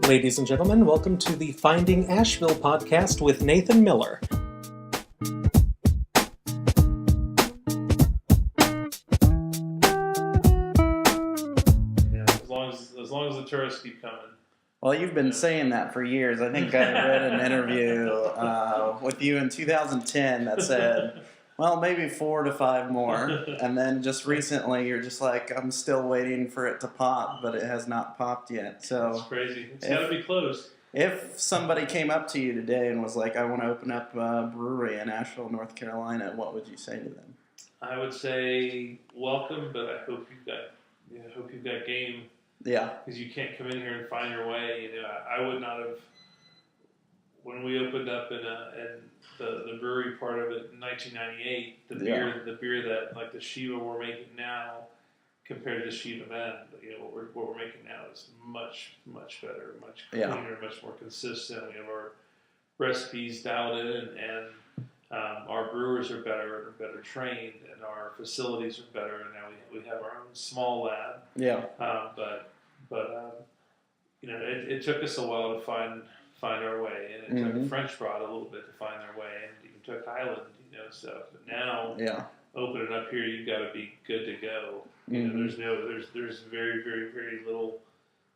Ladies and gentlemen, welcome to the Finding Asheville podcast with Nathan Miller. Yeah, as long as the tourists keep coming. Well, you've been saying that for years. I think I read an interview with you in 2010 that said, well, maybe 4 to 5 more. And then just recently, you're just like, I'm still waiting for it to pop, but it has not popped yet. So it's crazy. It's got to be closed. If somebody came up to you today and was like, I want to open up a brewery in Asheville, North Carolina, what would you say to them? I would say welcome, but I hope you've got game. Yeah. Because you can't come in here and find your way. You know, I would not have. When we opened up in the brewery part of it in 1998, the beer that like the Shiva we're making now, compared to the Shiva Men, what we're making now is much better, much cleaner, much more consistent. We have our recipes dialed in, and our brewers are better trained, and our facilities are better. And now we have our own small lab. Yeah. But it took us a while to find our way, and it took French Broad a little bit to find their way, and even took Highland, stuff. But now, opening up here, you've got to be good to go. There's very, very, very little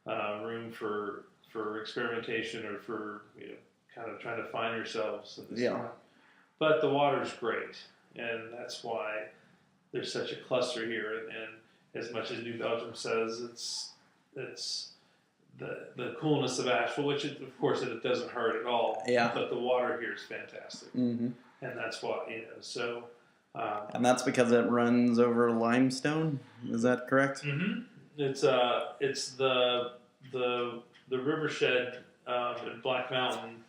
room for experimentation or for kind of trying to find yourselves at this time. But the water's great, and that's why there's such a cluster here. And as much as New Belgium says it's the coolness of Asheville, which of course it doesn't hurt at all. Yeah. But the water here is fantastic, and that's why So. And that's because it runs over limestone. Is that correct? Mm-hmm. It's the rivershed in Black Mountain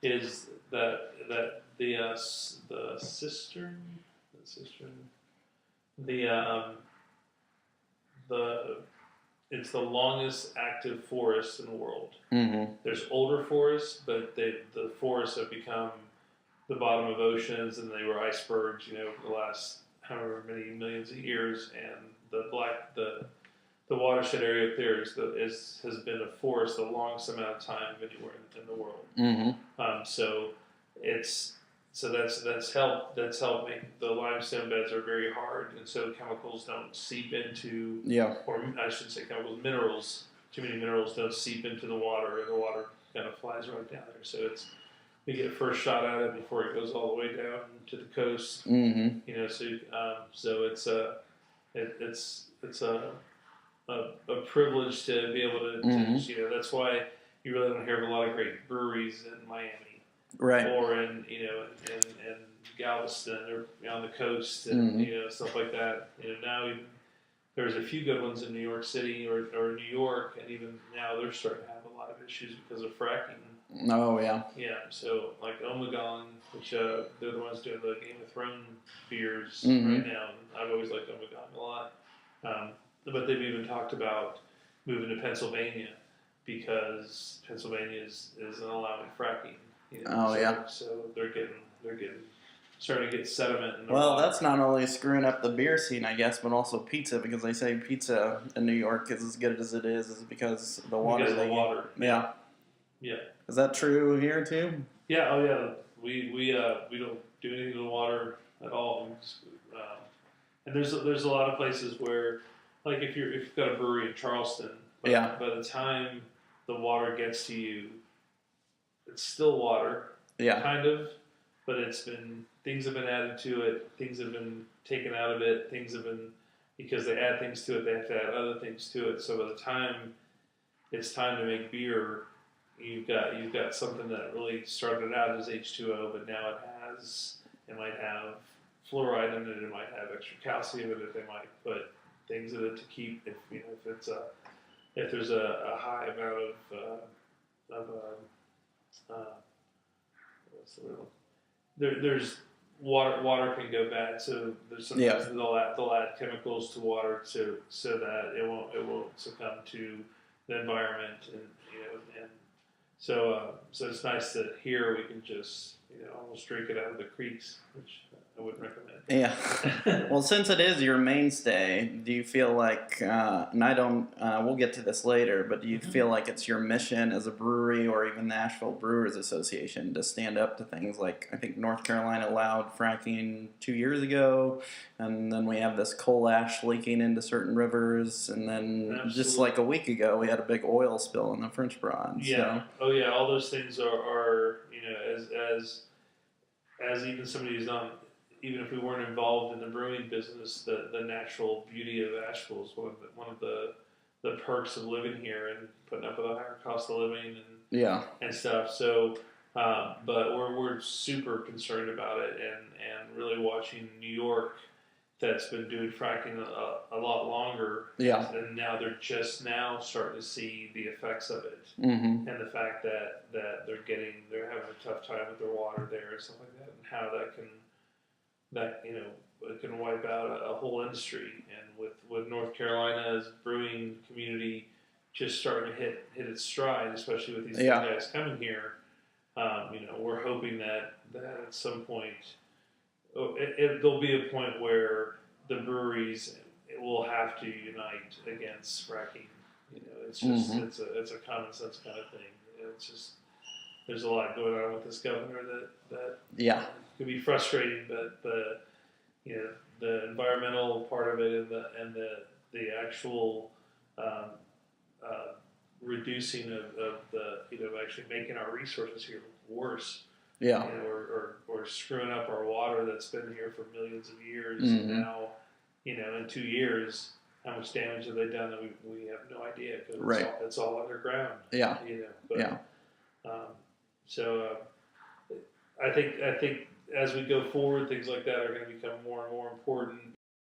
is the cistern. It's the longest active forest in the world. Mm-hmm. There's older forests, but the forests have become the bottom of oceans, and they were icebergs, for the last however many millions of years. And the watershed area up there has been a forest the longest amount of time anywhere in the world. Mm-hmm. So that's helped make the limestone beds are very hard, and so chemicals don't seep into or I should say minerals. Too many minerals don't seep into the water, and the water kind of flies right down there. So we get a first shot at it before it goes all the way down to the coast. Mm-hmm. So it's a privilege to be able to that's why you really don't hear of a lot of great breweries in Miami, right? Or in Galveston or on the coast and stuff like that. Now even there's a few good ones in New York City or New York, and even now they're starting to have a lot of issues because of fracking. Oh, yeah. Yeah, so like Omegon, which they're the ones doing the Game of Thrones beers right now. I've always liked Omegon a lot. But they've even talked about moving to Pennsylvania because Pennsylvania isn't allowing fracking. So they're starting to get sediment in the water. That's not only screwing up the beer scene, I guess, but also pizza, because they say pizza in New York is as good as it is because of the water. Because of the water. Yeah. Yeah. Is that true here too? Yeah. Oh yeah. We don't do anything to the water at all. And there's a lot of places where, like if you've got a brewery in Charleston, by the time the water gets to you, it's still water. Yeah. Kind of, but things have been added to it. Things have been taken out of it. Because they add things to it, they have to add other things to it. So by the time it's time to make beer, you've got something that really started out as H2O, but now it might have fluoride in it. It might have extra calcium in it. They might put things in it to keep if there's a high amount of what's the word? There's water can go bad, so there's sometimes they'll add chemicals to water so that it won't succumb to the environment, and so it's nice that here we can just almost drink it out of the creeks, which wouldn't recommend. Yeah. Well, since it is your mainstay, do you feel like, and I don't, we'll get to this later, but do you feel like it's your mission as a brewery or even the Asheville Brewers Association to stand up to things like, I think North Carolina allowed fracking 2 years ago, and then we have this coal ash leaking into certain rivers, and then Absolutely. Just like a week ago, we had a big oil spill in the French Broad. Yeah. So. Oh yeah. All those things are as even somebody who's not, even if we weren't involved in the brewing business, the natural beauty of Asheville is one of the perks of living here and putting up with a higher cost of living and stuff. So, but we're super concerned about it and really watching New York, that's been doing fracking a lot longer. Yeah. And now they're just now starting to see the effects of it. Mm-hmm. And the fact that they're having a tough time with their water there and stuff like that, and how it can wipe out a whole industry. And with North Carolina's brewing community just starting to hit its stride, especially with these new guys coming here, we're hoping that at some point there'll be a point where the breweries will have to unite against fracking. It's just it's a common sense kind of thing. It's just there's a lot going on with this governor that could be frustrating, but the environmental part of it and the actual reducing of the actually making our resources here worse. Yeah. Or screwing up our water that's been here for millions of years. And now, in 2 year, how much damage have they done that we have no idea, because it's all underground. Yeah. So I think as we go forward, things like that are going to become more and more important.